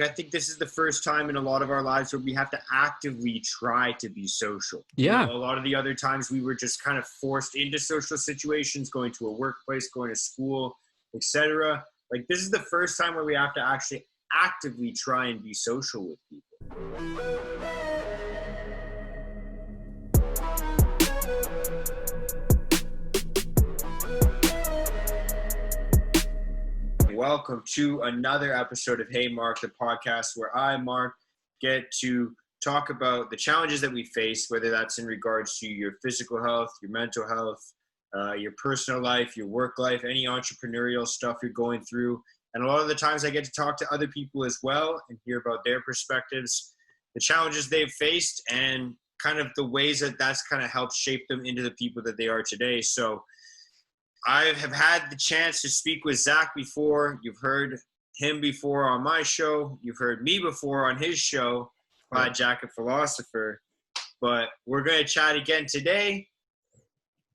I think this is the first time in a lot of our lives where we have to actively try to be social. Yeah. You know, a lot of the other times we were just kind of forced into social situations, going to a workplace, going to school, etc. Like, this is the first time where we have to actually actively try and be social with people. Welcome to another episode of Hey Mark, the podcast where I, Mark, get to talk about the challenges that we face, whether that's in regards to your physical health, your mental health, your personal life, your work life, any entrepreneurial stuff you're going through. And a lot of the times I get to talk to other people as well and hear about their perspectives, the challenges they've faced, and kind of the ways that that's kind of helped shape them into the people that they are today. So I have had the chance to speak with Zack before. You've heard him before on my show. You've heard me before on his show, Plaid Jacket Philosopher. But we're going to chat again today,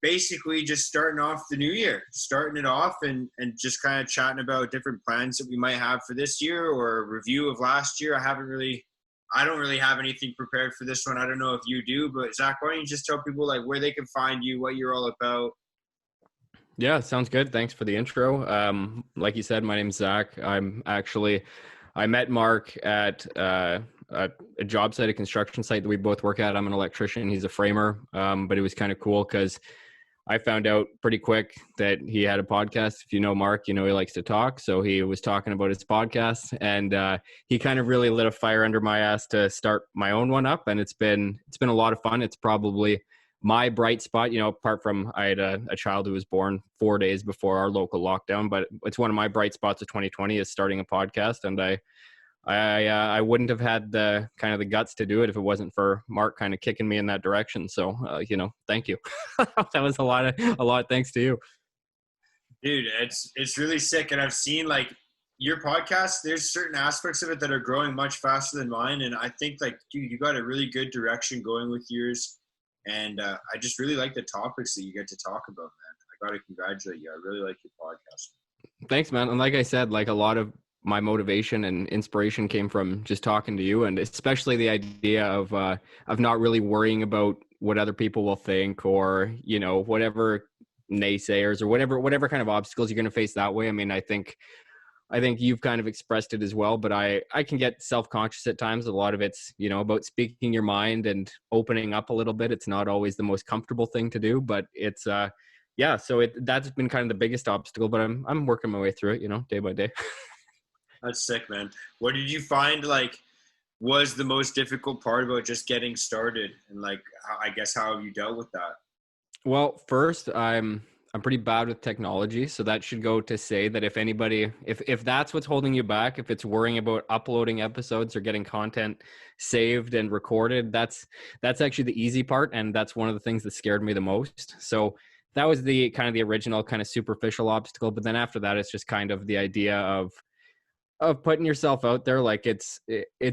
basically just starting off the new year, starting it off and just kind of chatting about different plans that we might have for this year or a review of last year. I don't really have anything prepared for this one. I don't know if you do, but Zack, why don't you just tell people like where they can find you, what you're all about? Yeah, sounds good. Thanks for the intro. Like you said, my name's Zack. I met Mark at a job site, a construction site that we both work at. I'm an electrician. He's a framer. But it was kind of cool because I found out pretty quick that he had a podcast. If you know Mark, you know he likes to talk. So he was talking about his podcast, and he kind of really lit a fire under my ass to start my own one up. And it's been a lot of fun. It's probably my bright spot, you know, apart from I had a child who was born 4 days before our local lockdown, but it's one of my bright spots of 2020 is starting a podcast. And I wouldn't have had the kind of the guts to do it if it wasn't for Mark kind of kicking me in that direction. So, thank you. That was a lot. Thanks to you. Dude, it's really sick. And I've seen like your podcast, there's certain aspects of it that are growing much faster than mine. And I think like, dude, you got a really good direction going with yours. And I just really like the topics that you get to talk about, man. I got to congratulate you. I really like your podcast. Thanks, man. And like I said, like a lot of my motivation and inspiration came from just talking to you, and especially the idea of not really worrying about what other people will think or, you know, whatever naysayers or whatever kind of obstacles you're going to face that way. I mean, I think you've kind of expressed it as well, but I can get self-conscious at times. A lot of it's, you know, about speaking your mind and opening up a little bit. It's not always the most comfortable thing to do, but it's, so that's been kind of the biggest obstacle, but I'm working my way through it, you know, day by day. That's sick, man. What did you find like was the most difficult part about just getting started? And like, I guess, how have you dealt with that? Well, first, I'm pretty bad with technology, so that should go to say that if anybody, if that's what's holding you back, if it's worrying about uploading episodes or getting content saved and recorded, that's actually the easy part, and that's one of the things that scared me the most. So that was the kind of the original kind of superficial obstacle. But then after that, it's just kind of the idea of putting yourself out there. Like it's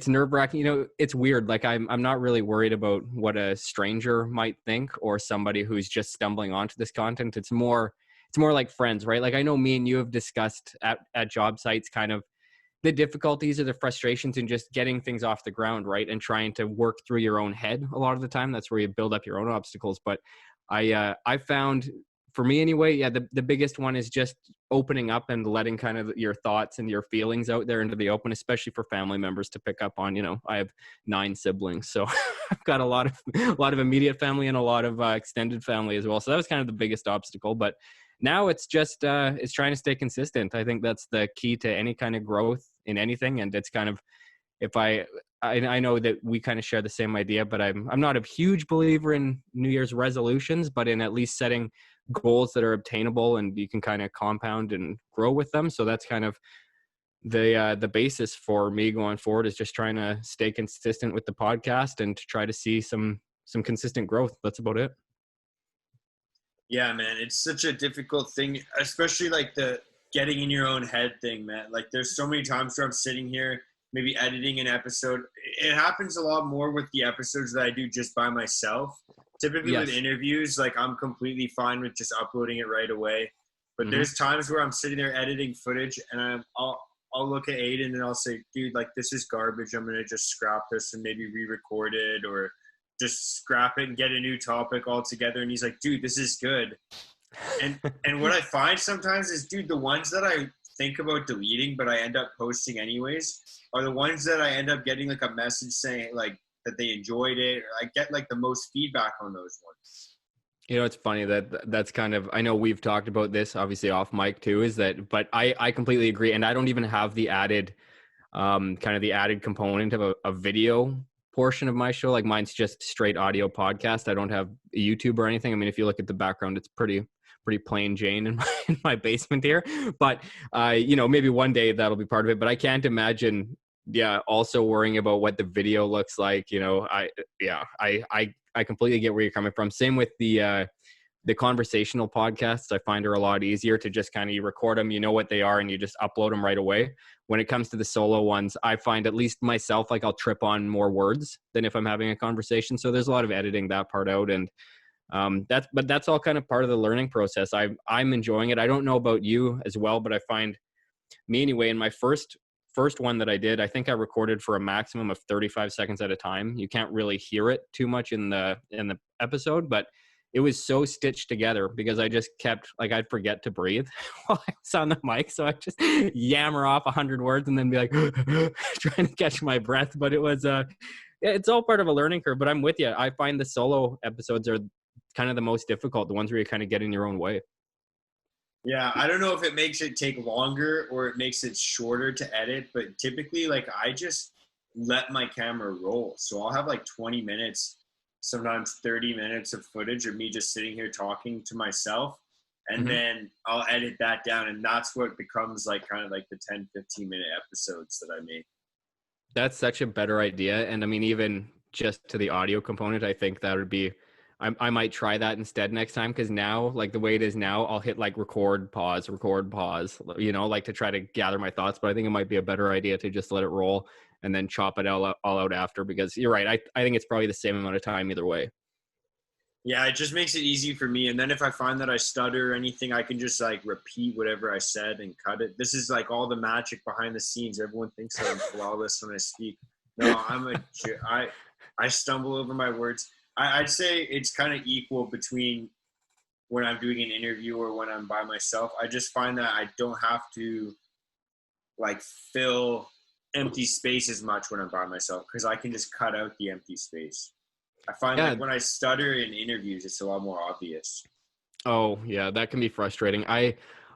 nerve-wracking, you know. It's weird. Like I'm not really worried about what a stranger might think or somebody who's just stumbling onto this content. It's more like friends, right? Like I know me and you have discussed at job sites kind of the difficulties or the frustrations in just getting things off the ground, right? And trying to work through your own head a lot of the time. That's where you build up your own obstacles. But I found, for me anyway, yeah, the biggest one is just opening up and letting kind of your thoughts and your feelings out there into the open, especially for family members to pick up on. You know, I have 9 siblings, so I've got a lot of immediate family and a lot of extended family as well. So that was kind of the biggest obstacle. But now it's just it's trying to stay consistent. I think that's the key to any kind of growth in anything. And it's kind of, if I know that we kind of share the same idea, but I'm not a huge believer in New Year's resolutions, but in at least setting goals that are obtainable and you can kind of compound and grow with them. So that's kind of the basis for me going forward, is just trying to stay consistent with the podcast and to try to see some consistent growth. That's about it. Yeah, man, it's such a difficult thing, especially like the getting in your own head thing, man. Like there's so many times where I'm sitting here maybe editing an episode. It happens a lot more with the episodes that I do just by myself. Typically with interviews, like I'm completely fine with just uploading it right away. But there's times where I'm sitting there editing footage and I'll look at Aiden and I'll say, dude, like, this is garbage. I'm going to just scrap this and maybe re-record it, or just scrap it and get a new topic altogether. And he's like, dude, this is good. And what I find sometimes is, dude, the ones that I think about deleting but I end up posting anyways are the ones that I end up getting like a message saying like that they enjoyed it, or I get like the most feedback on those ones. You know, it's funny that's kind of, I know we've talked about this obviously off mic too, is that, but I completely agree. And I don't even have the added, kind of the added component of a video portion of my show. Like mine's just straight audio podcast. I don't have YouTube or anything. I mean, if you look at the background, it's pretty plain Jane in my basement here, but you know, maybe one day that'll be part of it, but I can't imagine also worrying about what the video looks like. You know, I completely get where you're coming from. Same with the conversational podcasts. I find are a lot easier to just kind of, you record them, you know what they are, and you just upload them right away. When it comes to the solo ones, I find, at least myself, like I'll trip on more words than if I'm having a conversation. So there's a lot of editing that part out, and that's all kind of part of the learning process. I'm enjoying it. I don't know about you as well, but I find me anyway, in my first one that I did, I think I recorded for a maximum of 35 seconds at a time. You can't really hear it too much in the episode, but it was so stitched together because I just kept, like, I'd forget to breathe while I was on the mic. So I just yammer off 100 words and then be like, trying to catch my breath. But it was, it's all part of a learning curve, but I'm with you. I find the solo episodes are kind of the most difficult, the ones where you kind of get in your own way. Yeah, I don't know if it makes it take longer or it makes it shorter to edit, but typically, like, I just let my camera roll. So I'll have like 20 minutes, sometimes 30 minutes of footage of me just sitting here talking to myself, and then I'll edit that down, and that's what becomes like kind of like the 10, 15-minute episodes that I make. That's such a better idea. And I mean, even just to the audio component, I think that would be, I might try that instead next time, because now, like the way it is now, I'll hit like record, pause, you know, like to try to gather my thoughts. But I think it might be a better idea to just let it roll and then chop it all out after, because you're right. I think it's probably the same amount of time either way. Yeah, it just makes it easy for me. And then if I find that I stutter or anything, I can just like repeat whatever I said and cut it. This is like all the magic behind the scenes. Everyone thinks that I'm flawless when I speak. No, I stumble over my words. I'd say it's kind of equal between when I'm doing an interview or when I'm by myself. I just find that I don't have to like fill empty space as much when I'm by myself, because I can just cut out the empty space. I find like when I stutter in interviews, it's a lot more obvious. Oh yeah, that can be frustrating.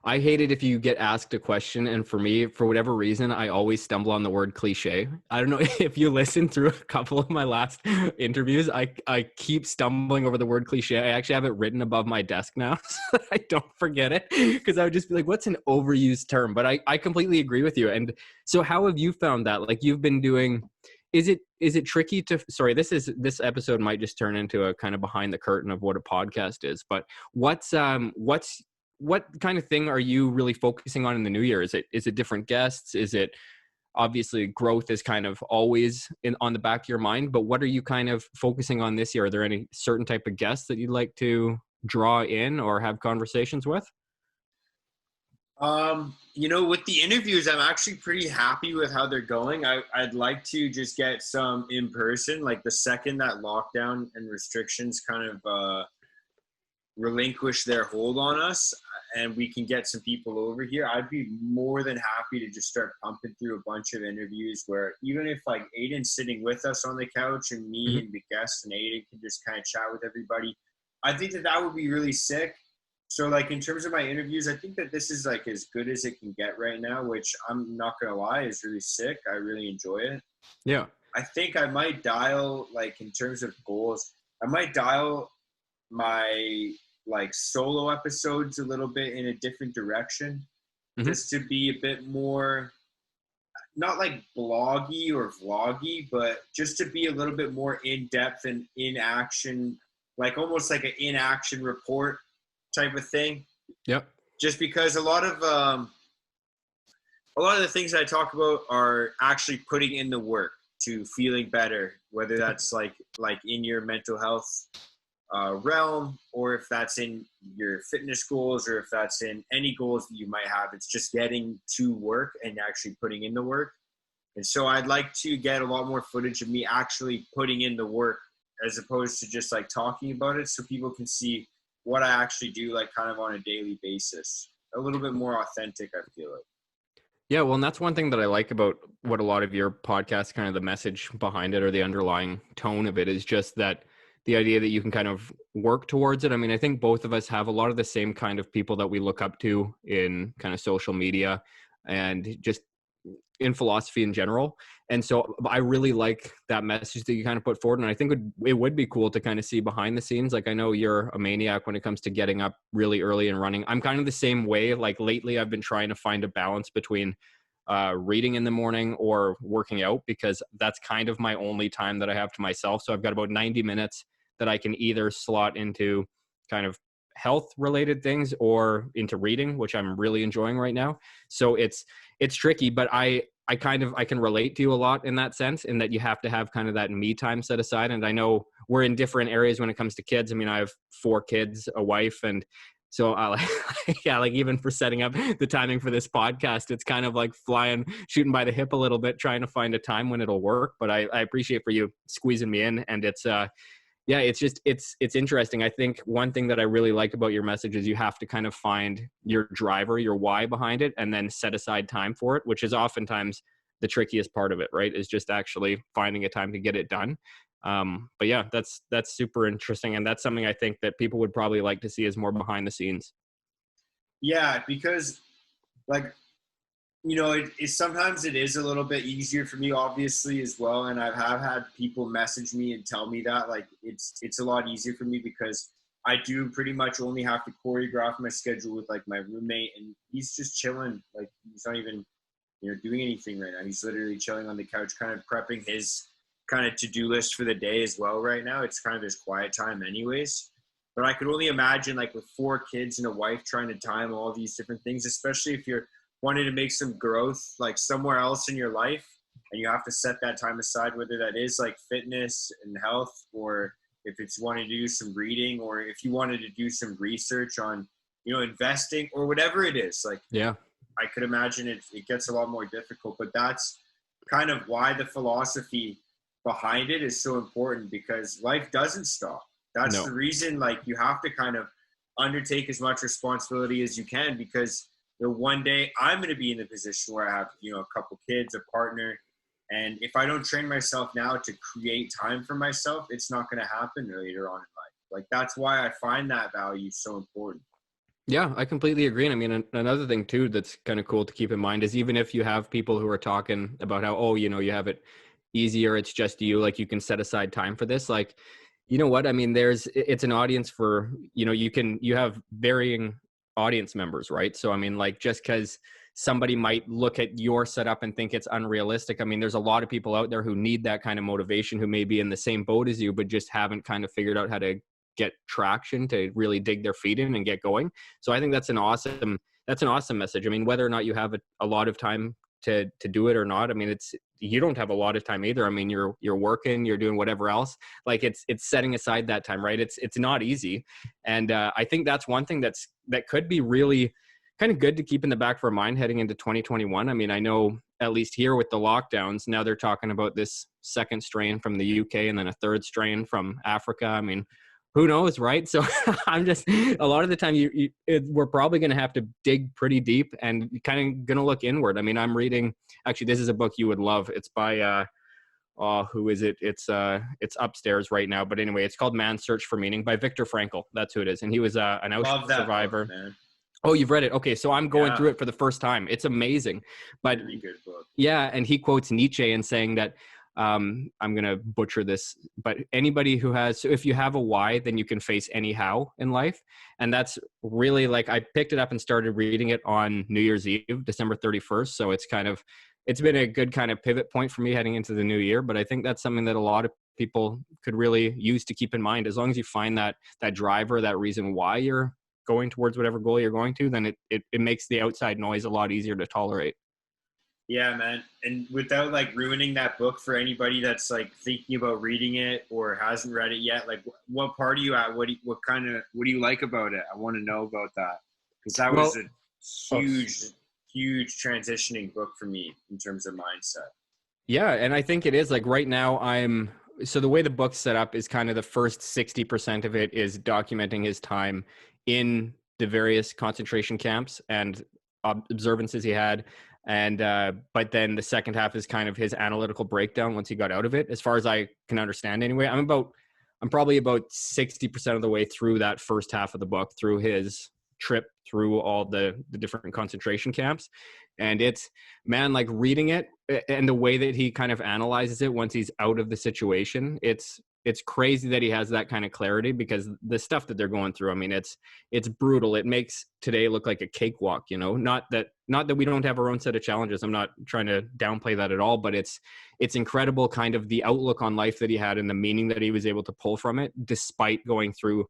I hate it if you get asked a question, and for me, for whatever reason, I always stumble on the word cliche. I don't know if you listen through a couple of my last interviews, I keep stumbling over the word cliche. I actually have it written above my desk now so that I don't forget it, because I would just be like, what's an overused term? But I completely agree with you. And so how have you found that? Like, you've been doing, is it tricky to, sorry, this episode might just turn into a kind of behind the curtain of what a podcast is, but what kind of thing are you really focusing on in the new year? Is it different guests? Is it, obviously growth is kind of always on the back of your mind, but what are you kind of focusing on this year? Are there any certain type of guests that you'd like to draw in or have conversations with? You know, with the interviews, I'm actually pretty happy with how they're going. I'd like to just get some in person, like the second that lockdown and restrictions kind of relinquish their hold on us and we can get some people over here, I'd be more than happy to just start pumping through a bunch of interviews where even if like Aiden's sitting with us on the couch and me and the guests and Aiden can just kind of chat with everybody, I think that would be really sick. So like in terms of my interviews, I think that this is like as good as it can get right now, which I'm not gonna lie is really sick. I really enjoy it. Yeah. I think I might dial, like in terms of goals, I might dial my like solo episodes a little bit in a different direction, just to be a bit more, not like bloggy or vloggy, but just to be a little bit more in depth and in action, like almost like an in action report type of thing. Yep. Just because a lot of the things I talk about are actually putting in the work to feeling better, whether that's like in your mental health realm, or if that's in your fitness goals, or if that's in any goals that you might have. It's just getting to work and actually putting in the work. And so I'd like to get a lot more footage of me actually putting in the work, as opposed to just like talking about it, so people can see what I actually do, like kind of on a daily basis. A little bit more authentic, I feel like. Yeah, well, and that's one thing that I like about what a lot of your podcasts, kind of the message behind it or the underlying tone of it, is just that the idea that you can kind of work towards it. I mean, I think both of us have a lot of the same kind of people that we look up to in kind of social media and just in philosophy in general. And so I really like that message that you kind of put forward. And I think it would be cool to kind of see behind the scenes. Like, I know you're a maniac when it comes to getting up really early and running. I'm kind of the same way. Like lately I've been trying to find a balance between reading in the morning or working out, because that's kind of my only time that I have to myself. So I've got about 90 minutes that I can either slot into kind of health related things or into reading, which I'm really enjoying right now. So it's tricky, but I can relate to you a lot in that sense, in that you have to have kind of that me time set aside. And I know we're in different areas when it comes to kids. I mean, I have 4 kids, a wife, and so yeah, like even for setting up the timing for this podcast, it's kind of like shooting by the hip a little bit, trying to find a time when it'll work. But I appreciate for you squeezing me in, and it's yeah, it's interesting. I think one thing that I really like about your message is you have to kind of find your driver, your why behind it, and then set aside time for it, which is oftentimes the trickiest part of it, right? Is just actually finding a time to get it done. But yeah, that's super interesting. And that's something I think that people would probably like to see as more behind the scenes. Yeah, because like, you know, sometimes it is a little bit easier for me, obviously, as well. And have had people message me and tell me that, like, it's a lot easier for me because I do pretty much only have to choreograph my schedule with like my roommate, and he's just chilling. Like, he's not even, you know, doing anything right now. He's literally chilling on the couch, kind of prepping his kind of to-do list for the day as well right now. It's kind of his quiet time anyways. But I could only imagine, like, with 4 kids and a wife, trying to time all these different things, especially if you're wanting to make some growth like somewhere else in your life, and you have to set that time aside, whether that is like fitness and health, or if it's wanting to do some reading, or if you wanted to do some research on, you know, investing or whatever it is. Like, Yeah, I could imagine it gets a lot more difficult, but that's kind of why the philosophy behind it is so important, because life doesn't stop. That's no. the reason, like, you have to kind of undertake as much responsibility as you can, because, you know, one day I'm going to be in the position where I have, you know, a couple kids, a partner. And if I don't train myself now to create time for myself, it's not going to happen later on in life. Like, that's why I find that value so important. Yeah, I completely agree. And I mean, another thing too that's kind of cool to keep in mind is, even if you have people who are talking about how, oh, you know, you have it easier, it's just you, like, you can set aside time for this. Like, you know what? I mean, it's an audience for, you know, you have varying audience members, right? So, I mean, like, just because somebody might look at your setup and think it's unrealistic, I mean, there's a lot of people out there who need that kind of motivation, who may be in the same boat as you, but just haven't kind of figured out how to get traction to really dig their feet in and get going. So I think that's an awesome message. I mean, whether or not you have a lot of time to do it or not, I mean, you don't have a lot of time either. I mean, you're working, you're doing whatever else. Like, it's setting aside that time, right? It's not easy. And I think that's one thing that could be really kind of good to keep in the back of our mind heading into 2021. I mean, I know at least here with the lockdowns, now they're talking about this second strain from the UK and then a third strain from Africa. I mean, who knows, right? So I'm just, a lot of the time we're probably going to have to dig pretty deep and kind of going to look inward. I mean, I'm reading, actually, this is a book you would love. It's by, who is it? It's upstairs right now. But anyway, it's called Man's Search for Meaning by Viktor Frankl. That's who it is. And he was an Auschwitz survivor. Book, man. Oh, you've read it? Okay. So I'm going through it for the first time. It's amazing. But really good book. Yeah. And he quotes Nietzsche and saying that, I'm going to butcher this, but anybody who so if you have a why, then you can face any how in life. And that's really, like, I picked it up and started reading it on New Year's Eve, December 31st. So it's been a good kind of pivot point for me heading into the new year. But I think that's something that a lot of people could really use to keep in mind. As long as you find that driver, that reason why you're going towards whatever goal you're going to, then it makes the outside noise a lot easier to tolerate. Yeah, man. And without like ruining that book for anybody that's like thinking about reading it or hasn't read it yet, like what part are you at? What do you like about it? I want to know about that because that was Well, a oh, huge transitioning book for me in terms of mindset. yeah, and I think it is like right now so the way the book's set up is kind of the first 60% of it is documenting his time in the various concentration camps and observances he had. And but then the second half is kind of his analytical breakdown once he got out of it, as far as I can understand anyway. I'm probably about 60% of the way through that first half of the book, through his trip through all the different concentration camps. And it's, man, like reading it and the way that he kind of analyzes it once he's out of the situation, it's crazy that he has that kind of clarity, because the stuff that they're going through, I mean, it's brutal. It makes today look like a cakewalk, you know. Not that we don't have our own set of challenges. I'm not trying to downplay that at all, but it's incredible kind of the outlook on life that he had and the meaning that he was able to pull from it, despite going through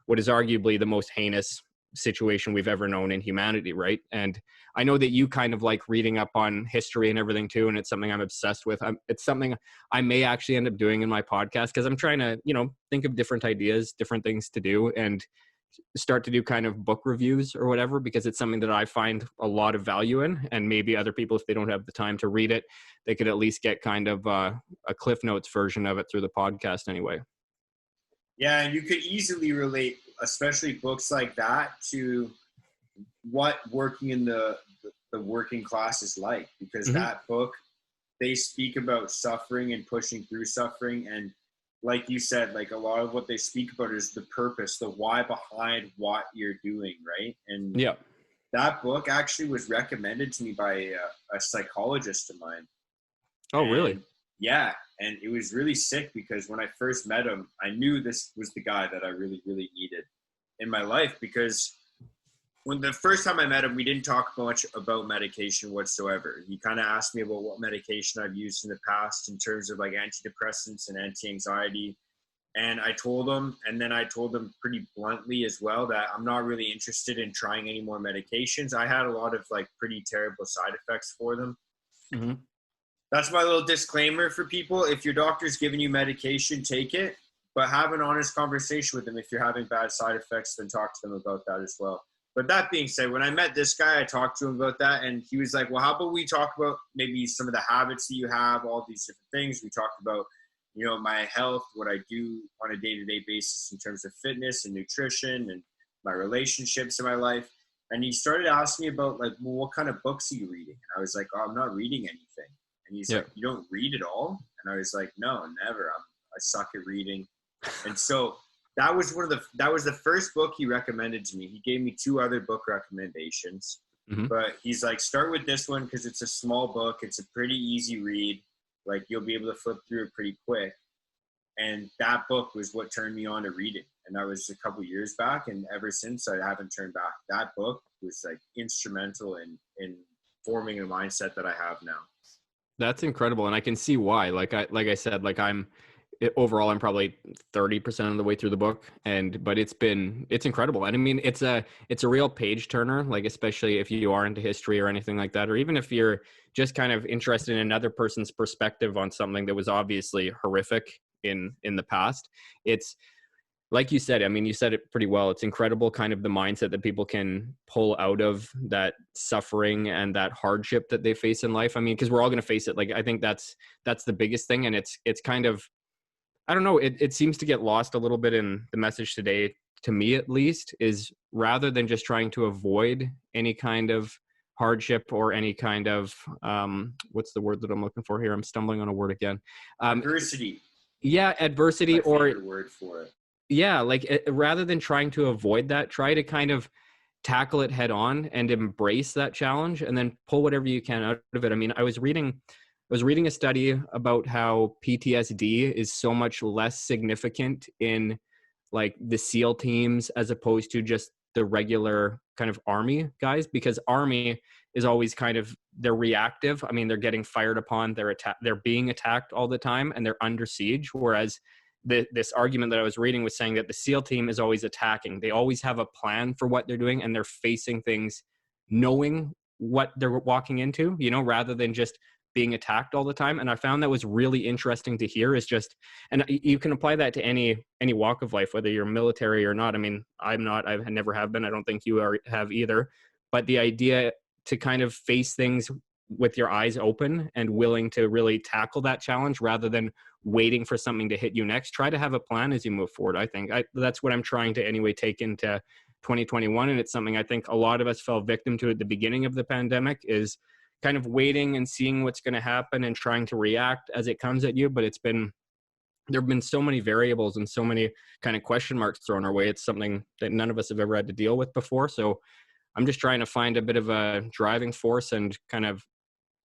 what is arguably the most heinous situation we've ever known in humanity, right? And I know that you kind of like reading up on history and everything too, and it's something I'm obsessed with. It's something I may actually end up doing in my podcast, because I'm trying to, you know, think of different ideas, different things to do, and start to do kind of book reviews or whatever, because it's something that I find a lot of value in. And maybe other people, if they don't have the time to read it, they could at least get kind of a Cliff Notes version of it through the podcast anyway. Yeah, and you could easily relate, especially books like that, to what working in the working class is like, because Mm-hmm. that book, they speak about suffering and pushing through suffering, and like you said, like a lot of what they speak about is the purpose, the why behind what you're doing, right? And Yeah. that book actually was recommended to me by a psychologist of mine. Oh, really? And yeah, and it was really sick because when I first met him, I knew this was the guy that I really, really needed in my life, because when the first time I met him, we didn't talk much about medication whatsoever. He kind of asked me about what medication I've used in the past in terms of like antidepressants and anti-anxiety. And I told him, and then I told him pretty bluntly as well, that I'm not really interested in trying any more medications. I had a lot of like pretty terrible side effects for them. Mm-hmm. That's my little disclaimer for people. If your doctor's giving you medication, take it, but have an honest conversation with them. If you're having bad side effects, then talk to them about that as well. But that being said, when I met this guy, I talked to him about that, and he was like, well, how about we talk about maybe some of the habits that you have, all these different things. We talked about, you know, my health, what I do on a day-to-day basis in terms of fitness and nutrition, and my relationships in my life. And he started asking me about, like, well, what kind of books are you reading? And I was like, oh, I'm not reading anything. And he's like, you don't read at all? And I was like, no, never. I suck at reading. And so that was the first book he recommended to me. He gave me 2 other book recommendations, but he's like, start with this one because it's a small book. It's a pretty easy read. Like, you'll be able to flip through it pretty quick. And that book was what turned me on to reading. And that was a couple years back. And ever since, I haven't turned back. That book was like instrumental in forming a mindset that I have now. That's incredible, and I can see why. Like I said, like overall I'm probably 30% of the way through the book, but it's incredible. And I mean, it's a real page turner, like especially if you are into history or anything like that, or even if you're just kind of interested in another person's perspective on something that was obviously horrific in the past. It's like you said, I mean, you said it pretty well. It's incredible kind of the mindset that people can pull out of that suffering and that hardship that they face in life. I mean, because we're all going to face it. Like, I think that's the biggest thing. And it's kind of, I don't know, it seems to get lost a little bit in the message today, to me at least, is rather than just trying to avoid any kind of hardship or any kind of, what's the word that I'm looking for here? I'm stumbling on a word again. Adversity. Yeah, adversity. My favorite word for it. Yeah, like rather than trying to avoid that, try to kind of tackle it head on and embrace that challenge, and then pull whatever you can out of it. I mean, I was reading a study about how PTSD is so much less significant in like the SEAL teams as opposed to just the regular kind of army guys, because army is always kind of, they're reactive. I mean, they're getting fired upon, they're being attacked all the time, and they're under siege. Whereas this argument that I was reading was saying that the SEAL team is always attacking. They always have a plan for what they're doing, and they're facing things knowing what they're walking into, you know, rather than just being attacked all the time. And I found that was really interesting to hear, is just, and you can apply that to any walk of life, whether you're military or not. I mean, I'm not, I never have been. I don't think you have either. But the idea to kind of face things with your eyes open and willing to really tackle that challenge rather than waiting for something to hit you next. Try to have a plan as you move forward. I think that's what I'm trying to anyway take into 2021. And it's something I think a lot of us fell victim to at the beginning of the pandemic, is kind of waiting and seeing what's going to happen and trying to react as it comes at you. But there have been so many variables and so many kind of question marks thrown our way. It's something that none of us have ever had to deal with before. So I'm just trying to find a bit of a driving force and kind of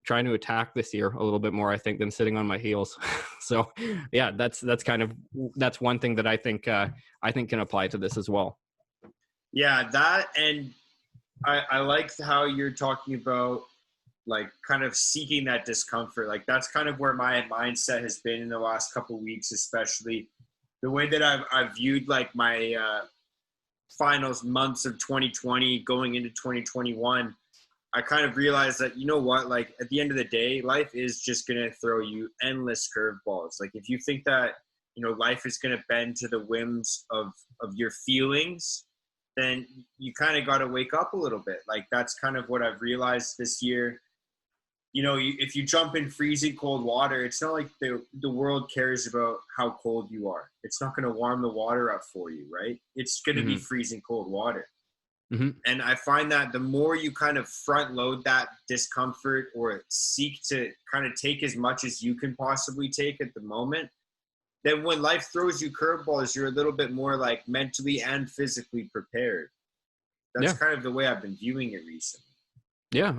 trying to attack this year a little bit more, I think, than sitting on my heels. So yeah, that's one thing that I think can apply to this as well. Yeah, that, and I like how you're talking about like kind of seeking that discomfort. Like that's kind of where my mindset has been in the last couple of weeks, especially the way that I've viewed like my finals months of 2020 going into 2021. I kind of realized that, you know what, like at the end of the day, life is just going to throw you endless curveballs. Like if you think that, you know, life is going to bend to the whims of your feelings, then you kind of got to wake up a little bit. Like that's kind of what I've realized this year. You know, if you jump in freezing cold water, it's not like the world cares about how cold you are. It's not going to warm the water up for you, right? It's going to be freezing cold water. Mm-hmm. And I find that the more you kind of front load that discomfort or seek to kind of take as much as you can possibly take at the moment, then when life throws you curveballs, you're a little bit more like mentally and physically prepared. That's kind of the way I've been viewing it recently. Yeah,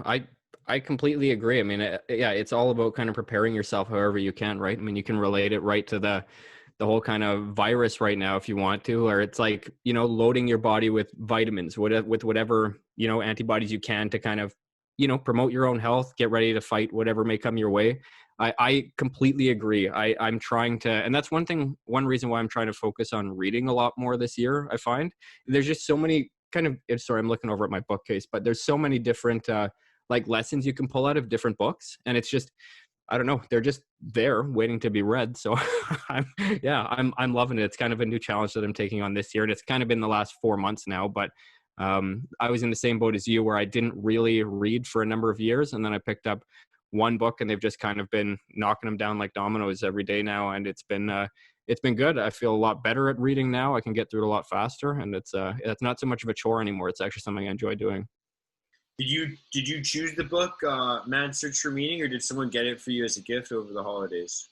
I completely agree. I mean, yeah, it's all about kind of preparing yourself however you can, right? I mean, you can relate it right to the whole kind of virus right now if you want to, or it's like, you know, loading your body with vitamins, with whatever, you know, antibodies you can to kind of, you know, promote your own health, get ready to fight whatever may come your way. I completely agree. I'm trying to, and that's one reason why I'm trying to focus on reading a lot more this year. I find there's just so many kind of, sorry, I'm looking over at my bookcase, but there's so many different like lessons you can pull out of different books. And it's just, I don't know, they're just there waiting to be read. So I'm loving it. It's kind of a new challenge that I'm taking on this year. And it's kind of been the last 4 months now, but I was in the same boat as you where I didn't really read for a number of years. And then I picked up one book and they've just kind of been knocking them down like dominoes every day now. And it's been good. I feel a lot better at reading now. I can get through it a lot faster, and it's not so much of a chore anymore. It's actually something I enjoy doing. Did you choose the book, Man's Search for Meaning, or did someone get it for you as a gift over the holidays?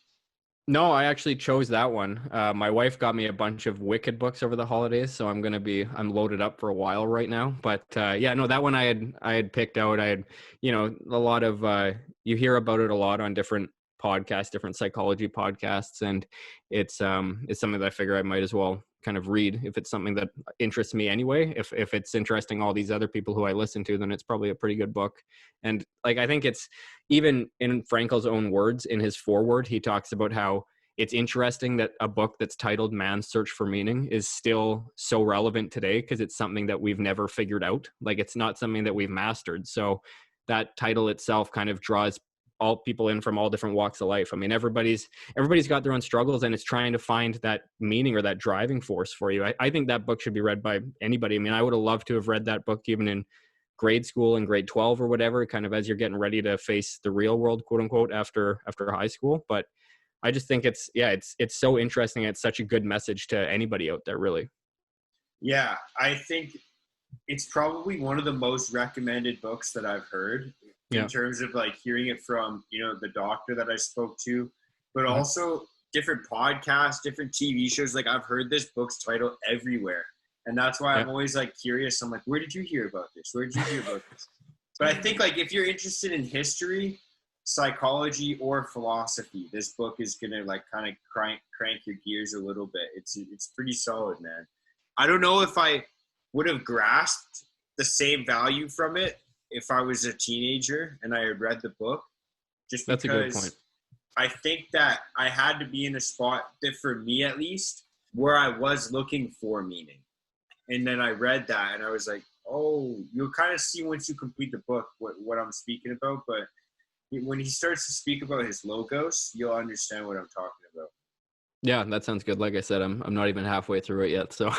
No, I actually chose that one. My wife got me a bunch of Wicked books over the holidays, so I'm loaded up for a while right now. But that one I had picked out. I had, you know, a lot of you hear about it a lot on different podcasts, different psychology podcasts, and it's something that I figure I might as well kind of read if it's something that interests me anyway. If it's interesting all these other people who I listen to, then it's probably a pretty good book. And like, I think it's, even in Frankl's own words, in his foreword, he talks about how it's interesting that a book that's titled Man's Search for Meaning is still so relevant today, because it's something that we've never figured out. Like, it's not something that we've mastered. So that title itself kind of draws all people in from all different walks of life. I mean, everybody's got their own struggles, and it's trying to find that meaning or that driving force for you. I think that book should be read by anybody. I mean, I would have loved to have read that book even in grade school and grade 12 or whatever, kind of as you're getting ready to face the real world, quote unquote, after high school. But I just think it's so interesting. It's such a good message to anybody out there, really. Yeah, I think it's probably one of the most recommended books that I've heard in terms of like hearing it from, you know, the doctor that I spoke to, but also different podcasts, different TV shows. Like, I've heard this book's title everywhere. And that's why I'm always like curious. I'm like, where did you hear about this? Where did you hear about this? But I think like if you're interested in history, psychology, or philosophy, this book is going to like kind of crank your gears a little bit. It's pretty solid, man. I don't know if I would have grasped the same value from it if I was a teenager and I had read the book, just because. That's a good point. I think that I had to be in a spot that, for me at least, where I was looking for meaning. And then I read that and I was like, oh, you'll kind of see once you complete the book what I'm speaking about. But when he starts to speak about his logos, you'll understand what I'm talking about. Yeah, that sounds good. Like I said, I'm not even halfway through it yet, so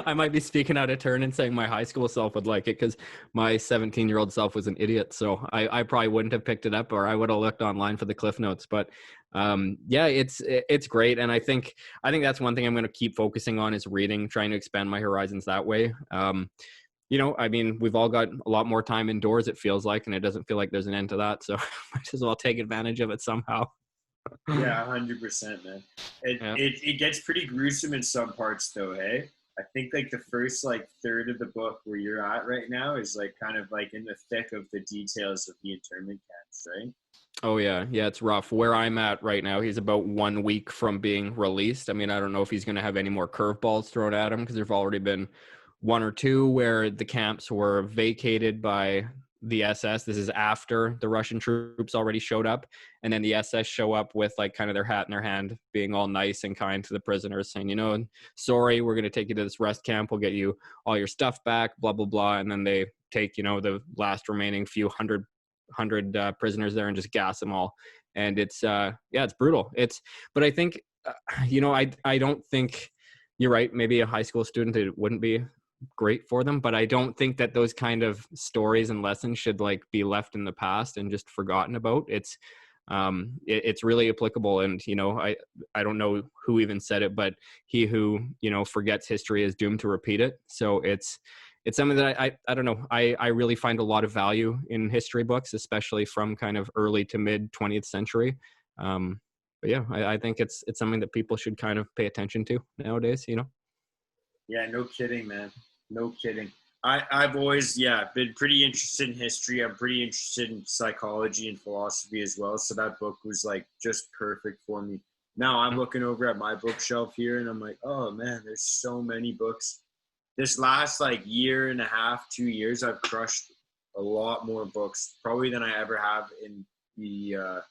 I might be speaking out of turn and saying my high school self would like it because my 17-year-old self was an idiot. So I probably wouldn't have picked it up, or I would have looked online for the cliff notes. But yeah, it's great, and I think that's one thing I'm going to keep focusing on is reading, trying to expand my horizons that way. You know, I mean, we've all got a lot more time indoors, it feels like, and it doesn't feel like there's an end to that. So might as well take advantage of it somehow. Yeah, 100%, man. Yeah. It gets pretty gruesome in some parts, though. Hey, I think like the first like third of the book where you're at right now is like kind of like in the thick of the details of the internment camps, right? Oh yeah, it's rough. Where I'm at right now, he's about 1 week from being released. I mean, I don't know if he's going to have any more curveballs thrown at him because there've already been one or two where the camps were vacated by the SS. This is after the Russian troops already showed up, and then the SS show up with like kind of their hat in their hand, being all nice and kind to the prisoners, saying, you know, sorry, we're going to take you to this rest camp. We'll get you all your stuff back, blah blah blah, and then they take, you know, the last remaining few hundred prisoners there and just gas them all. And it's yeah, it's brutal. But I think you know, I don't think you're right. Maybe a high school student, it wouldn't be great for them, but I don't think that those kind of stories and lessons should like be left in the past and just forgotten about. It's really applicable. And you know, I don't know who even said it, but he who, you know, forgets history is doomed to repeat it. So it's something that I don't know. I really find a lot of value in history books, especially from kind of early to mid 20th century. But yeah, I think it's something that people should kind of pay attention to nowadays, you know? Yeah, no kidding, man. No kidding. I've always, yeah, been pretty interested in history. I'm pretty interested in psychology and philosophy as well. So that book was like just perfect for me. Now I'm looking over at my bookshelf here and I'm like, oh man, there's so many books. This last like year and a half, 2 years, I've crushed a lot more books probably than I ever have in the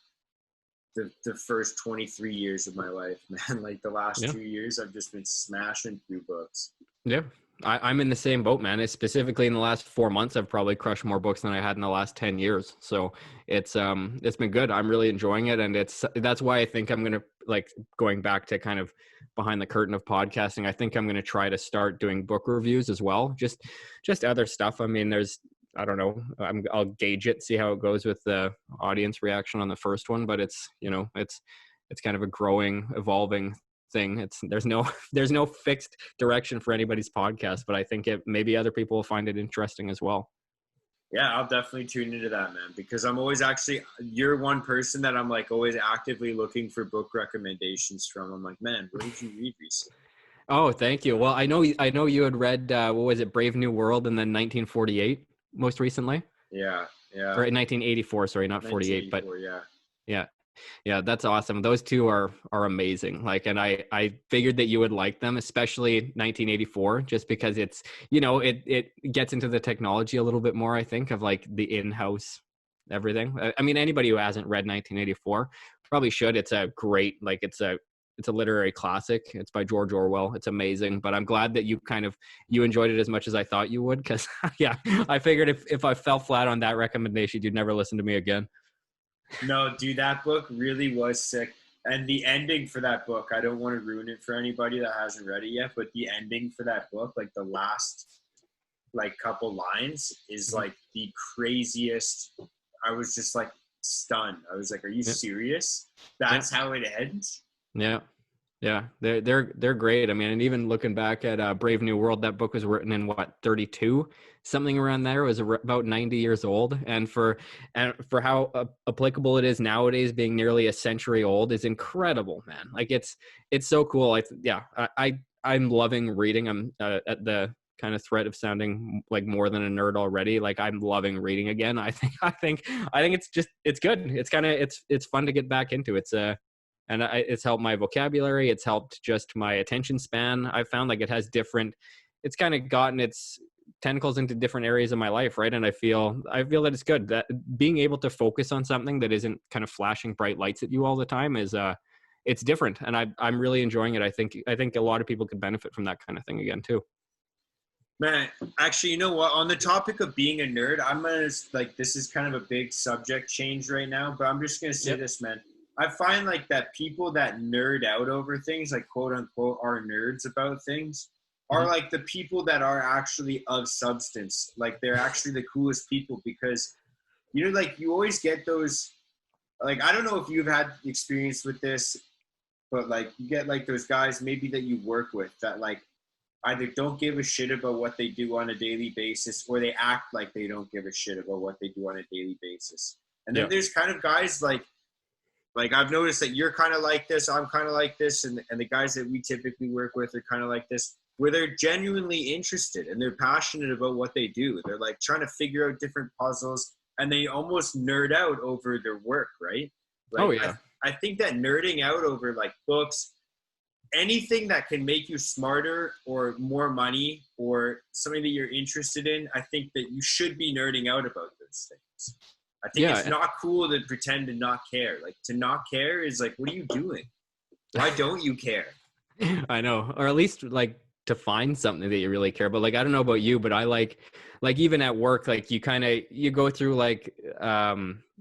first 23 years of my life, man. Like the last Yeah. 2 years, I've just been smashing through books. Yeah. I'm in the same boat, man. It's specifically in the last 4 months, I've probably crushed more books than I had in the last 10 years. So it's been good. I'm really enjoying it. And that's why I think I'm going to, like, going back to kind of behind the curtain of podcasting, I think I'm going to try to start doing book reviews as well. Just other stuff. I mean, I don't know, I'll gauge it, see how it goes with the audience reaction on the first one, but it's, you know, it's kind of a growing, evolving thing. There's no fixed direction for anybody's podcast, but I think maybe other people will find it interesting as well. Yeah, I'll definitely tune into that, man, because I'm always you're one person that I'm like always actively looking for book recommendations from. I'm like, man, what did you read recently? Oh, thank you. Well, I know you had read, what was it, Brave New World, and then 1948 most recently? Yeah. Or 1984, sorry, not 48, but yeah. Yeah, that's awesome. Those two are amazing. Like, and I figured that you would like them, especially 1984, just because it's, you know, it gets into the technology a little bit more, I think, of like the in-house everything. I mean, anybody who hasn't read 1984 probably should. It's a great, like, it's a literary classic. It's by George Orwell. It's amazing. But I'm glad that you enjoyed it as much as I thought you would, because yeah, I figured if I fell flat on that recommendation, you'd never listen to me again. No, dude, that book really was sick. And the ending for that book, I don't want to ruin it for anybody that hasn't read it yet, but the ending for that book, like the last like couple lines is like the craziest. I was just like stunned. I was like, are you serious? That's how it ends? Yeah, they're great. I mean, and even looking back at Brave New World, that book was written in what, 32, something around there. It was about 90 years old, and for how applicable it is nowadays, being nearly a century old, is incredible, man. Like it's so cool. I'm loving reading. I'm at the kind of threat of sounding like more than a nerd already. Like, I'm loving reading again. I think it's good. It's fun to get back into. It's helped my vocabulary. It's helped just my attention span. I found like it's kind of gotten its tentacles into different areas of my life, right? And I feel that it's good that being able to focus on something that isn't kind of flashing bright lights at you all the time is it's different, and I'm really enjoying it. I think a lot of people could benefit from that kind of thing again too. Man, actually, you know what? On the topic of being a nerd, I'm gonna like this is kind of a big subject change right now, but I'm just gonna say Yep. this, man. I find like that people that nerd out over things, like quote unquote, are nerds about things, are Mhm. like the people that are actually of substance. Like they're actually the coolest people because you know, like you always get those. Like I don't know if you've had experience with this, but like you get like those guys maybe that you work with that like either don't give a shit about what they do on a daily basis or they act like they don't give a shit about what they do on a daily basis. And then Yeah. there's kind of guys like I've noticed that you're kind of like this, I'm kind of like this, and the guys that we typically work with are kind of like this, where they're genuinely interested and they're passionate about what they do. They're like trying to figure out different puzzles and they almost nerd out over their work, right? Oh Like yeah. I think that nerding out over like books, anything that can make you smarter or more money or something that you're interested in, I think that you should be nerding out about those things. I think it's Yeah. not cool to pretend to not care. Like to not care is like, what are you doing? Why don't you care? I know, or at least like to find something that you really care about. Like I don't know about you, but I like even at work, like you kind of you go through like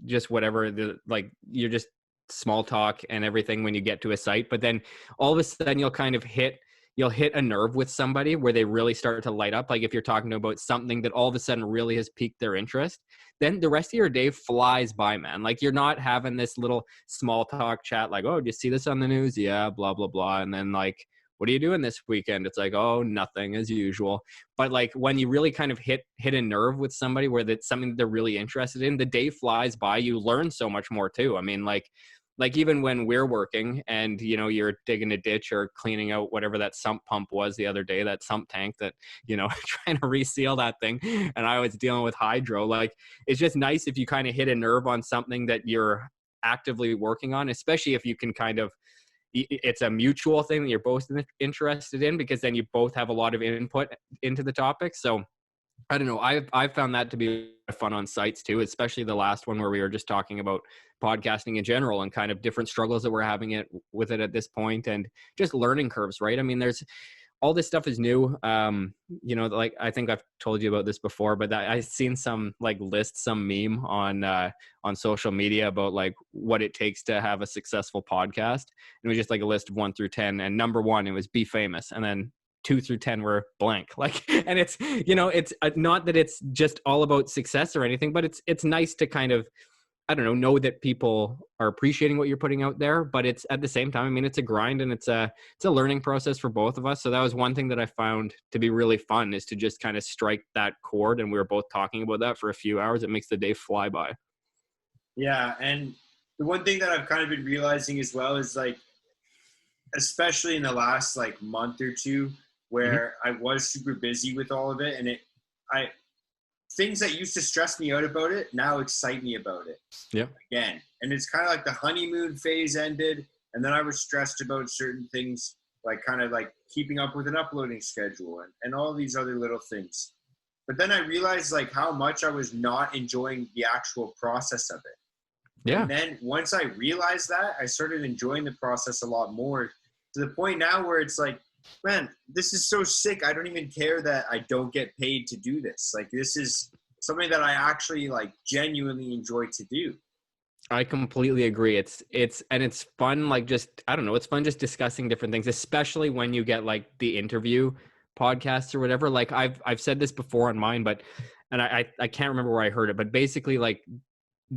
just whatever the like you're just small talk and everything when you get to a site, but then all of a sudden you'll hit a nerve with somebody where they really start to light up. Like if you're talking about something that all of a sudden really has piqued their interest, then the rest of your day flies by, man. Like you're not having this little small talk chat like, oh, did you see this on the news? Yeah, blah, blah, blah. And then like, what are you doing this weekend? It's like, oh, nothing as usual. But like when you really kind of hit a nerve with somebody where that's something that they're really interested in, the day flies by. You learn so much more too. I mean, like even when we're working and you know you're digging a ditch or cleaning out whatever that sump pump was the other day, that sump tank that you know trying to reseal that thing, and I was dealing with hydro, like it's just nice if you kind of hit a nerve on something that you're actively working on, especially if you can kind of it's a mutual thing that you're both interested in, because then you both have a lot of input into the topic. So I don't know. I've found that to be fun on sites too, especially the last one where we were just talking about podcasting in general and kind of different struggles that we're having it with it at this point, and just learning curves, right? I mean, there's all this stuff is new. You know, like I think I've told you about this before, but I've seen some like list, some meme on social media about like what it takes to have a successful podcast. And it was just like a list of 1 through 10, and number one, it was be famous, and then 2 through 10 were blank. Like, and it's you know, it's not that it's just all about success or anything, but it's nice to kind of I don't know that people are appreciating what you're putting out there, but it's at the same time, I mean, it's a grind and it's a learning process for both of us. So that was one thing that I found to be really fun, is to just kind of strike that chord. And we were both talking about that for a few hours. It makes the day fly by. Yeah. And the one thing that I've kind of been realizing as well is like, especially in the last like month or two, Mm-hmm. where I was super busy with all of it and I, things that used to stress me out about it now excite me about it Yeah. again. And it's kind of like the honeymoon phase ended, and then I was stressed about certain things, like kind of like keeping up with an uploading schedule and all these other little things. But then I realized like how much I was not enjoying the actual process of it. Yeah. And then once I realized that, I started enjoying the process a lot more, to the point now where it's like, man, this is so sick. I don't even care that I don't get paid to do this. Like this is something that I actually like genuinely enjoy to do. I completely agree. It's fun. Like just, I don't know. It's fun just discussing different things, especially when you get like the interview podcasts or whatever. Like I've said this before on mine, but, and I can't remember where I heard it, but basically like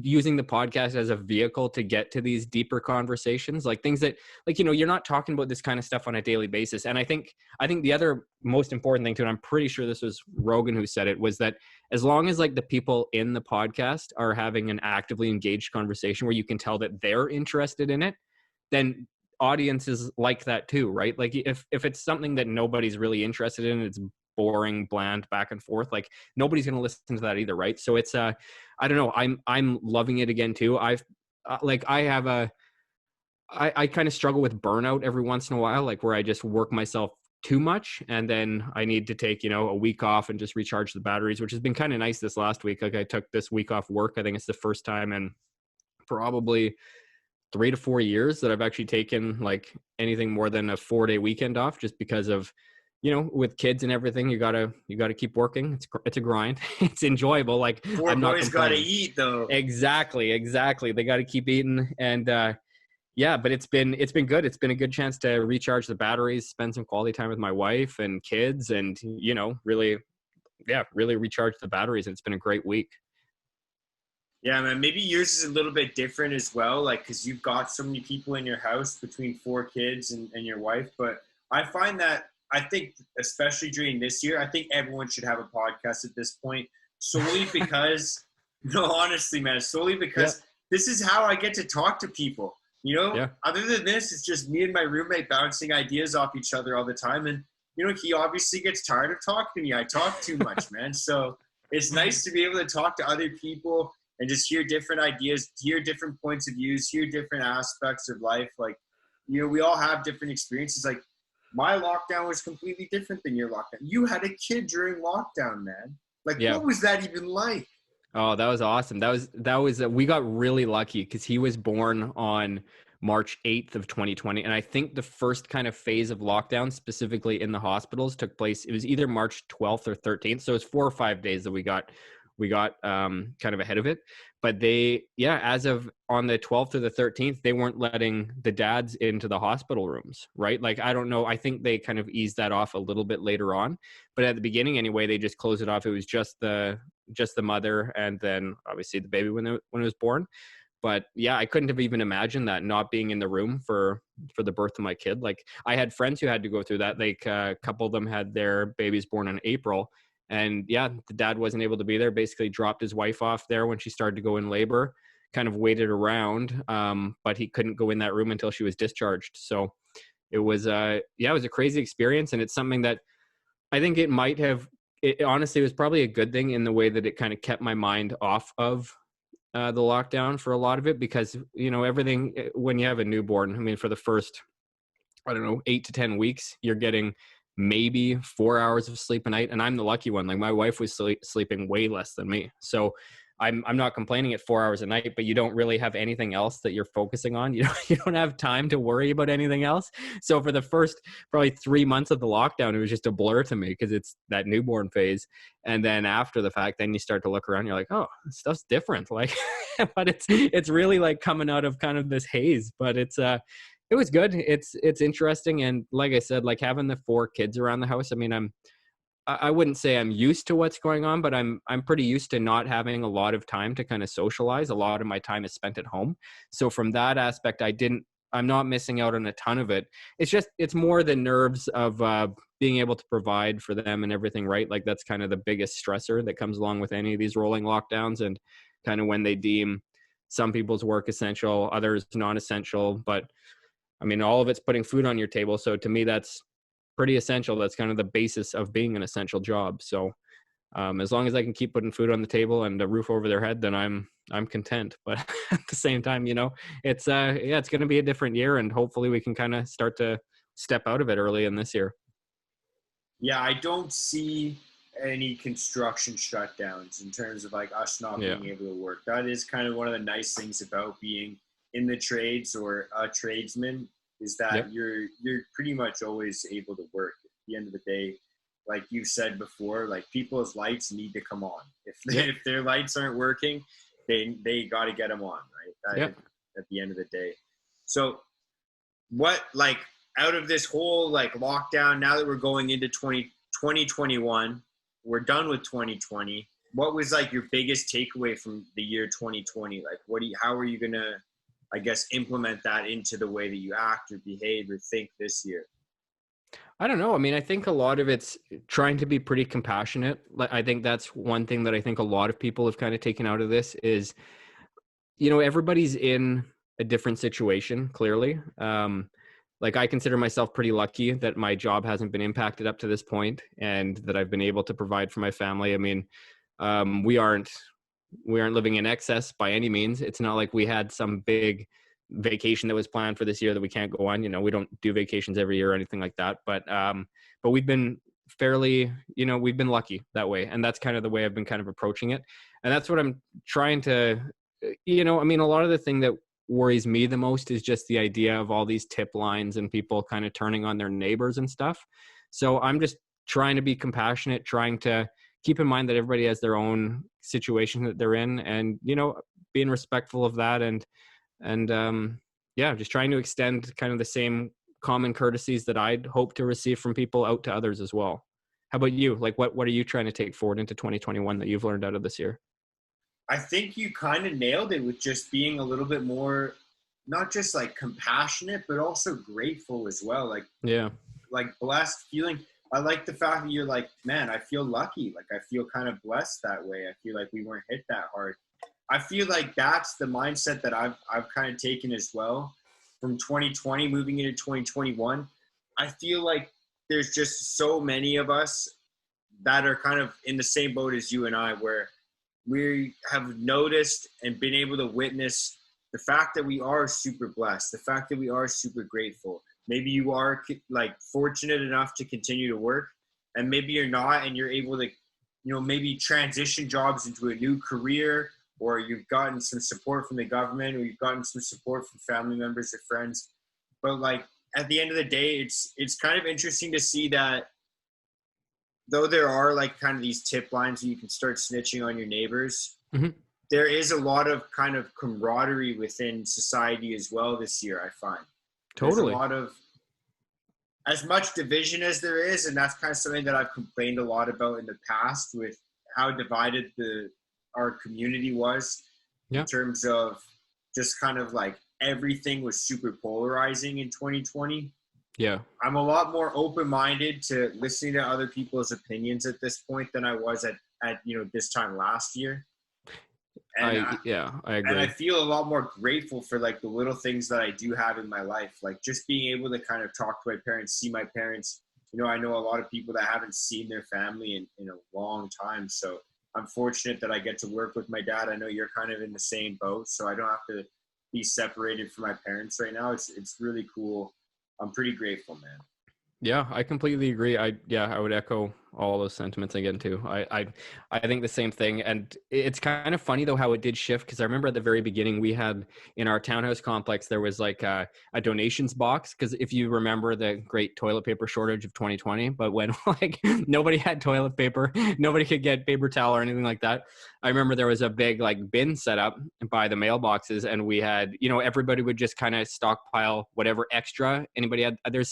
using the podcast as a vehicle to get to these deeper conversations, like things that like you know you're not talking about this kind of stuff on a daily basis. And I think the other most important thing too, and I'm pretty sure this was Rogan who said it, was that as long as like the people in the podcast are having an actively engaged conversation where you can tell that they're interested in it, then audiences like that too, right? Like if it's something that nobody's really interested in, it's boring, bland, back and forth, like nobody's going to listen to that either, right? So it's I don't know, I'm loving it again too. I've like I have a I kind of struggle with burnout every once in a while, like where I just work myself too much and then I need to take, you know, a week off and just recharge the batteries, which has been kind of nice this last week. Like I took this week off work. I think it's the first time in probably 3 to 4 years that I've actually taken like anything more than a 4-day weekend off, just because of with kids and everything, you gotta keep working. It's a grind. It's enjoyable. Like, Poor I'm not boys gotta complaining. eat though. Exactly. They got to keep eating. And yeah, but it's been good. It's been a good chance to recharge the batteries, spend some quality time with my wife and kids, and really recharge the batteries. It's been a great week. Yeah, man, maybe yours is a little bit different as well, like, because you've got so many people in your house between 4 kids and your wife. But I find that, I think, especially during this year, I think everyone should have a podcast at this point, solely because, no, honestly, man, solely because this is how I get to talk to people. Other than this, it's just me and my roommate bouncing ideas off each other all the time. And, he obviously gets tired of talking to me. I talk too much, man. So it's nice to be able to talk to other people and just hear different ideas, hear different points of views, hear different aspects of life. Like, we all have different experiences. Like, my lockdown was completely different than your lockdown. You had a kid during lockdown, man. Like, what was that even like? Oh, that was awesome. That was we got really lucky because he was born on March 8th of 2020. And I think the first kind of phase of lockdown, specifically in the hospitals, took place. It was either March 12th or 13th. So it's 4 or 5 days that we got kind of ahead of it. But as of on the 12th or the 13th, they weren't letting the dads into the hospital rooms, right? Like, I don't know. I think they kind of eased that off a little bit later on. But at the beginning anyway, they just closed it off. It was just the mother, and then obviously the baby when it was born. But yeah, I couldn't have even imagined that, not being in the room for the birth of my kid. Like, I had friends who had to go through that. Like, a couple of them had their babies born in April. And yeah, the dad wasn't able to be there, basically dropped his wife off there when she started to go in labor, kind of waited around. But he couldn't go in that room until she was discharged. So it was, it was a crazy experience. And it's something that I think it honestly was probably a good thing in the way that it kind of kept my mind off of the lockdown for a lot of it, because, everything, when you have a newborn, I mean, for the first, 8 to 10 weeks, you're getting maybe 4 hours of sleep a night. And I'm the lucky one. Like, my wife was sleeping way less than me. So I'm not complaining at 4 hours a night, but you don't really have anything else that you're focusing on. You don't have time to worry about anything else. So for the first probably 3 months of the lockdown, it was just a blur to me because it's that newborn phase. And then after the fact, then you start to look around, you're like, oh, stuff's different. Like, but it's really like coming out of kind of this haze, but it was good. It's interesting. And like I said, like, having the 4 kids around the house, I mean, I wouldn't say I'm used to what's going on, but I'm pretty used to not having a lot of time to kind of socialize. A lot of my time is spent at home. So from that aspect, I'm not missing out on a ton of it. It's more the nerves of being able to provide for them and everything, right? Like, that's kind of the biggest stressor that comes along with any of these rolling lockdowns, and kind of when they deem some people's work essential, others non-essential. But I mean, all of it's putting food on your table. So to me, that's pretty essential. That's kind of the basis of being an essential job. So as long as I can keep putting food on the table and a roof over their head, then I'm content. But at the same time, it's it's going to be a different year, and hopefully we can kind of start to step out of it early in this year. Yeah, I don't see any construction shutdowns in terms of like us not being able to work. That is kind of one of the nice things about being in the trades or a tradesman, is that you're pretty much always able to work. At the end of the day, like you said before, like, people's lights need to come on. If their lights aren't working, they got to get them on, right? At the end of the day. So what, like, out of this whole like lockdown, now that we're going into 2021, we're done with 2020. What was like your biggest takeaway from the year 2020? Like, how are you going to, I guess, implement that into the way that you act or behave or think this year? I don't know. I mean, I think a lot of it's trying to be pretty compassionate. Like, I think that's one thing that I think a lot of people have kind of taken out of this is, everybody's in a different situation, clearly. Like, I consider myself pretty lucky that my job hasn't been impacted up to this point, and that I've been able to provide for my family. I mean, we aren't living in excess by any means. It's not like we had some big vacation that was planned for this year that we can't go on. We don't do vacations every year or anything like that. But we've been fairly, we've been lucky that way. And that's kind of the way I've been kind of approaching it. And that's what I'm trying to, I mean, a lot of the thing that worries me the most is just the idea of all these tip lines and people kind of turning on their neighbors and stuff. So I'm just trying to be compassionate, trying to keep in mind that everybody has their own situation that they're in, and, you know, being respectful of that, and yeah, just trying to extend kind of the same common courtesies that I'd hope to receive from people out to others as well. How about you? Like, what are you trying to take forward into 2021 that you've learned out of this year? I think you kind of nailed it with just being a little bit more, not just like compassionate, but also grateful as well. Yeah, Like blessed feeling. I like the fact that you're like, man, I feel lucky. Like I feel kind of blessed that way. I feel like we weren't hit that hard. I feel like that's the mindset that I've kind of taken as well from 2020 moving into 2021. I feel like there's just so many of us that are kind of in the same boat as you and I, where we have noticed and been able to witness the fact that we are super blessed, the fact that we are super grateful. Maybe you are like fortunate enough to continue to work, and maybe you're not, and you're able to, you know, maybe transition jobs into a new career, or you've gotten some support from the government, or you've gotten some support from family members or friends. But like at the end of the day, it's kind of interesting to see that though there are like kind of these tip lines that you can start snitching on your neighbors, mm-hmm. there is a lot of kind of camaraderie within society as well this year, I find. Totally. There's a lot of, as much division as there is, and that's kind of something that I've complained a lot about in the past with how divided our community was in terms of just kind of like everything was super polarizing in 2020. Yeah. I'm a lot more open-minded to listening to other people's opinions at this point than I was at you know, this time last year. And I agree. And I feel a lot more grateful for like the little things that I do have in my life. Like just being able to kind of talk to my parents, see my parents. You know, I know a lot of people that haven't seen their family in a long time. So I'm fortunate that I get to work with my dad. I know you're kind of in the same boat, so I don't have to be separated from my parents right now. It's really cool. I'm pretty grateful, man. Yeah, I completely agree. I would echo all those sentiments again too. I think the same thing, and it's kind of funny though how it did shift, because I remember at the very beginning we had in our townhouse complex there was like a donations box, because if you remember the great toilet paper shortage of 2020, but when like nobody had toilet paper, nobody could get paper towel or anything like that. I remember there was a big like bin set up by the mailboxes, and we had, you know, everybody would just kind of stockpile whatever extra anybody had. There's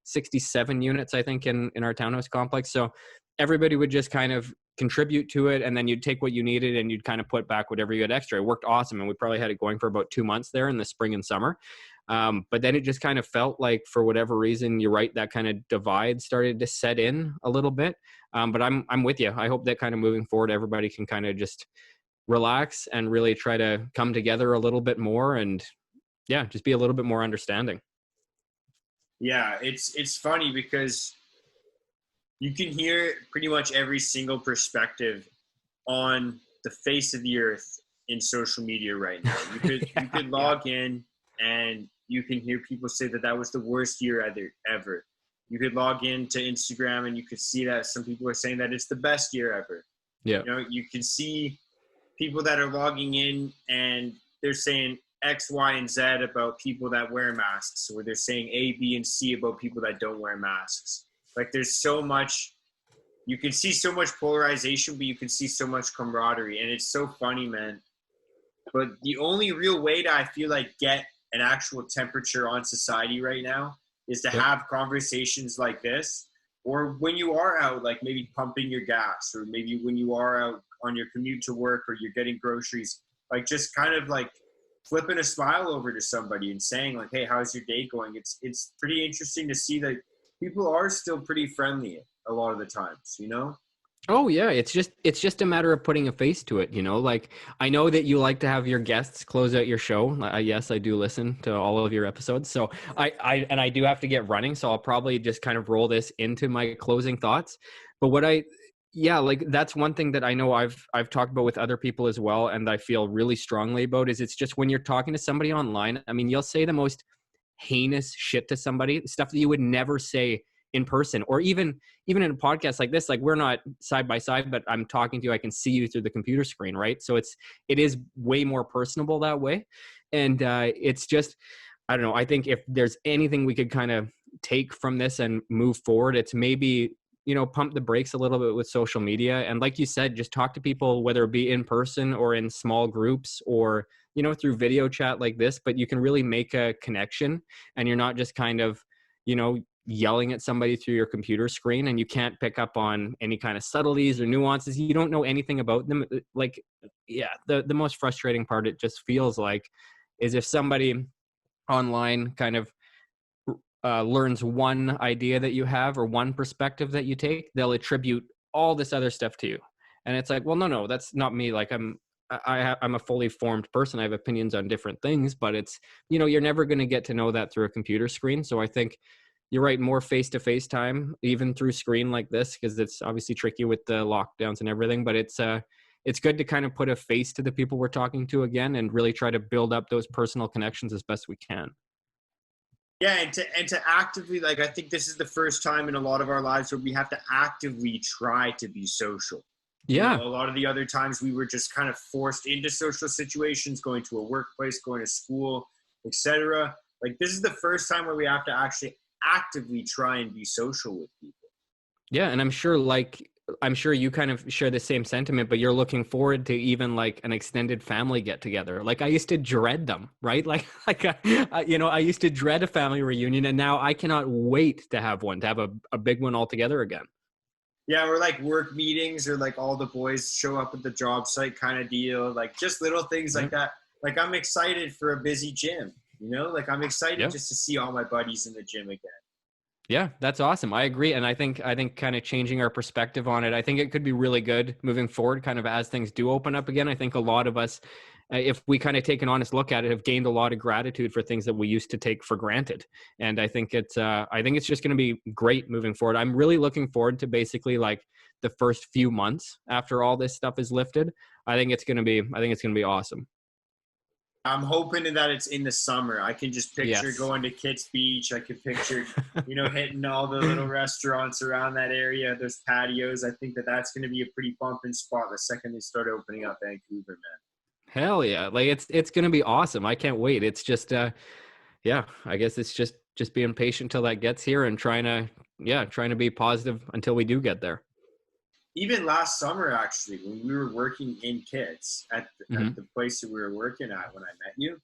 67 units, I think, in our townhouse complex. So everybody would just kind of contribute to it, and then you'd take what you needed and you'd kind of put back whatever you had extra. It worked awesome, and we probably had it going for about 2 months there in the spring and summer. But then it just kind of felt like, for whatever reason, you're right, that kind of divide started to set in a little bit. But I'm with you. I hope that kind of moving forward, everybody can kind of just relax and really try to come together a little bit more, and yeah, just be a little bit more understanding. Yeah, it's funny because you can hear pretty much every single perspective on the face of the earth in social media right now. You could log in and you can hear people say that was the worst year ever. You could log into Instagram and you could see that some people are saying that it's the best year ever. Yeah. You know, you can see people that are logging in and they're saying X, Y, and Z about people that wear masks, or they're saying A, B, and C about people that don't wear masks. Like there's so much, you can see so much polarization, but you can see so much camaraderie, and it's so funny, man. But the only real way to, I feel like, get an actual temperature on society right now is to have conversations like this, or when you are out, like maybe pumping your gas, or maybe when you are out on your commute to work, or you're getting groceries, like just kind of like flipping a smile over to somebody and saying like, hey, how's your day going? It's pretty interesting to see that people are still pretty friendly a lot of the times, you know? Oh yeah, it's just a matter of putting a face to it, you know? Like, I know that you like to have your guests close out your show. Yes, I do listen to all of your episodes. So I do have to get running, so I'll probably just kind of roll this into my closing thoughts. But like that's one thing that I know I've talked about with other people as well, and I feel really strongly about, is it's just when you're talking to somebody online, I mean, you'll say the most heinous shit to somebody, stuff that you would never say in person, or even in a podcast like this. Like, we're not side by side, but I'm talking to you, I can see you through the computer screen, right? So it is way more personable that way. And it's just, I don't know, I think if there's anything we could kind of take from this and move forward, it's maybe, pump the brakes a little bit with social media. And like you said, just talk to people, whether it be in person or in small groups or, through video chat like this, but you can really make a connection and you're not just kind of, yelling at somebody through your computer screen and you can't pick up on any kind of subtleties or nuances. You don't know anything about them. Like, yeah, the most frustrating part, it just feels like, is if somebody online kind of learns one idea that you have or one perspective that you take, they'll attribute all this other stuff to you. And it's like, well, no, that's not me. Like I'm a fully formed person. I have opinions on different things, but it's, you're never going to get to know that through a computer screen. So I think you're right, more face-to-face time, even through screen like this, because it's obviously tricky with the lockdowns and everything, but it's good to kind of put a face to the people we're talking to again and really try to build up those personal connections as best we can. Yeah, and to actively, like, I think this is the first time in a lot of our lives where we have to actively try to be social. Yeah. A lot of the other times we were just kind of forced into social situations, going to a workplace, going to school, etc. Like, this is the first time where we have to actually actively try and be social with people. Yeah, and I'm sure you kind of share the same sentiment, but you're looking forward to even like an extended family get together. Like I used to dread them, right? I used to dread a family reunion, and now I cannot wait to have one, to have a big one all together again. Yeah, or like work meetings, or like all the boys show up at the job site kind of deal. Like just little things like that. Like I'm excited for a busy gym, like I'm excited just to see all my buddies in the gym again. Yeah, that's awesome. I agree. And I think kind of changing our perspective on it, I think it could be really good moving forward, kind of as things do open up again. I think a lot of us, if we kind of take an honest look at it, have gained a lot of gratitude for things that we used to take for granted. And I think it's just going to be great moving forward. I'm really looking forward to basically like the first few months after all this stuff is lifted. I think it's going to be awesome. I'm hoping that it's in the summer. I can just picture Yes. going to Kitts Beach. I can picture, hitting all the little restaurants around that area, those patios. I think that's going to be a pretty bumping spot the second they start opening up Vancouver, man. Hell yeah. Like it's going to be awesome. I can't wait. It's just, yeah, I guess it's just being patient till that gets here and trying to be positive until we do get there. Even last summer, actually, when we were working in Kitts at the place that we were working at when I met you,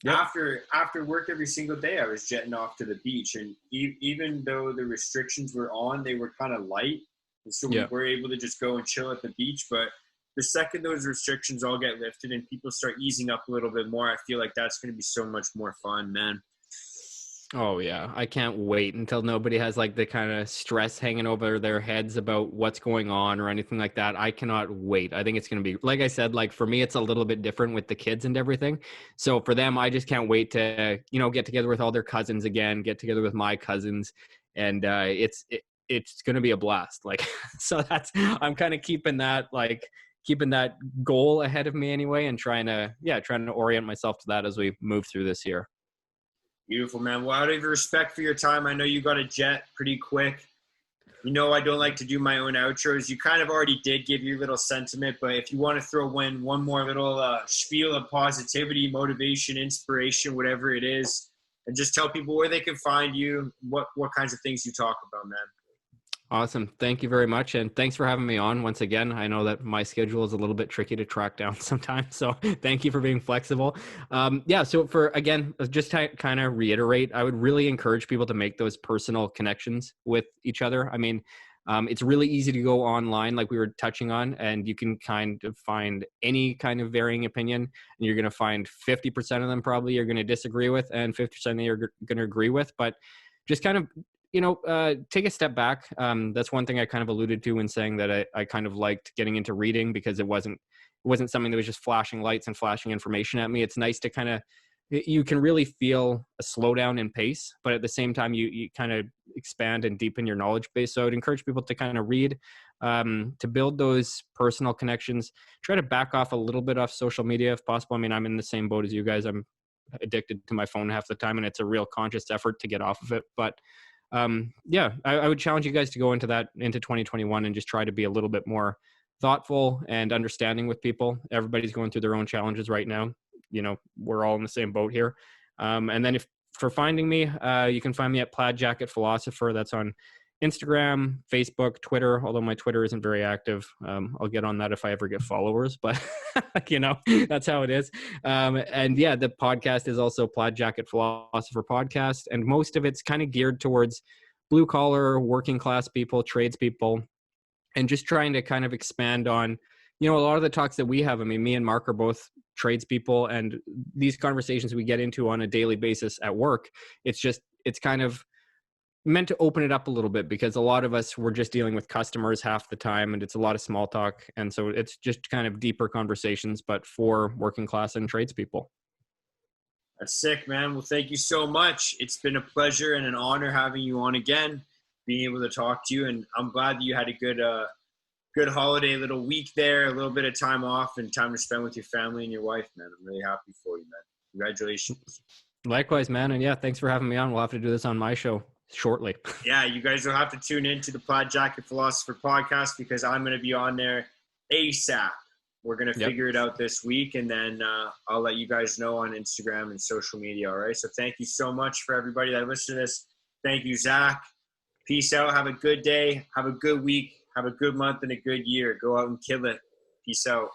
after work every single day, I was jetting off to the beach. And even though the restrictions were on, they were kind of light. And so we were able to just go and chill at the beach. But the second those restrictions all get lifted and people start easing up a little bit more, I feel like that's going to be so much more fun, man. Oh yeah, I can't wait until nobody has like the kind of stress hanging over their heads about what's going on or anything like that. I cannot wait. I think it's going to be, like I said, like for me, it's a little bit different with the kids and everything. So for them, I just can't wait to, get together with all their cousins again, get together with my cousins. And it's going to be a blast. Like, so I'm kind of keeping that goal ahead of me anyway, and trying to orient myself to that as we move through this year. Beautiful, man. Well, out of respect for your time, I know you got a jet pretty quick. I don't like to do my own outros. You kind of already did give your little sentiment, but if you want to throw in one more little spiel of positivity, motivation, inspiration, whatever it is, and just tell people where they can find you, what kinds of things you talk about, man. Awesome. Thank you very much. And thanks for having me on once again. I know that my schedule is a little bit tricky to track down sometimes. So thank you for being flexible. So just to kind of reiterate, I would really encourage people to make those personal connections with each other. I mean, it's really easy to go online, like we were touching on, and you can kind of find any kind of varying opinion, and you're going to find 50% of them probably you're going to disagree with, and 50% you're going to agree with. But just kind of take a step back. That's one thing I kind of alluded to when saying that I kind of liked getting into reading, because it wasn't something that was just flashing lights and flashing information at me. It's nice to kind of, you can really feel a slowdown in pace, but at the same time, you kind of expand and deepen your knowledge base. So I would encourage people to kind of read, to build those personal connections. Try to back off a little bit off social media if possible. I mean, I'm in the same boat as you guys. I'm addicted to my phone half the time, and it's a real conscious effort to get off of it. But I would challenge you guys to go into 2021 and just try to be a little bit more thoughtful and understanding with people. Everybody's going through their own challenges right now. We're all in the same boat here. And then if for finding me, you can find me at Plaid Jacket Philosopher. That's on Instagram, Facebook, Twitter, although my Twitter isn't very active. I'll get on that if I ever get followers, but that's how it is. And yeah, the podcast is also Plaid Jacket Philosopher podcast. And most of it's kind of geared towards blue collar, working class people, tradespeople, and just trying to kind of expand on, a lot of the talks that we have. I mean, me and Mark are both tradespeople, and these conversations we get into on a daily basis at work, it's kind of meant to open it up a little bit, because a lot of us, we're just dealing with customers half the time, and it's a lot of small talk. And so it's just kind of deeper conversations, but for working class and tradespeopeople. That's sick, man. Well, thank you so much. It's been a pleasure and an honor having you on again, being able to talk to you. And I'm glad that you had a good holiday, little week there, a little bit of time off and time to spend with your family and your wife, man. I'm really happy for you, man. Congratulations. Likewise, man. And yeah, thanks for having me on. We'll have to do this on my show shortly. Yeah, you guys will have to tune into the Plaid Jacket Philosopher podcast, because I'm going to be on there ASAP. We're going to figure it out this week, and then I'll let you guys know on Instagram and social media, all right? So thank you so much for everybody that listened to this. Thank you, Zach. Peace out. Have a good day. Have a good week. Have a good month and a good year. Go out and kill it. Peace out.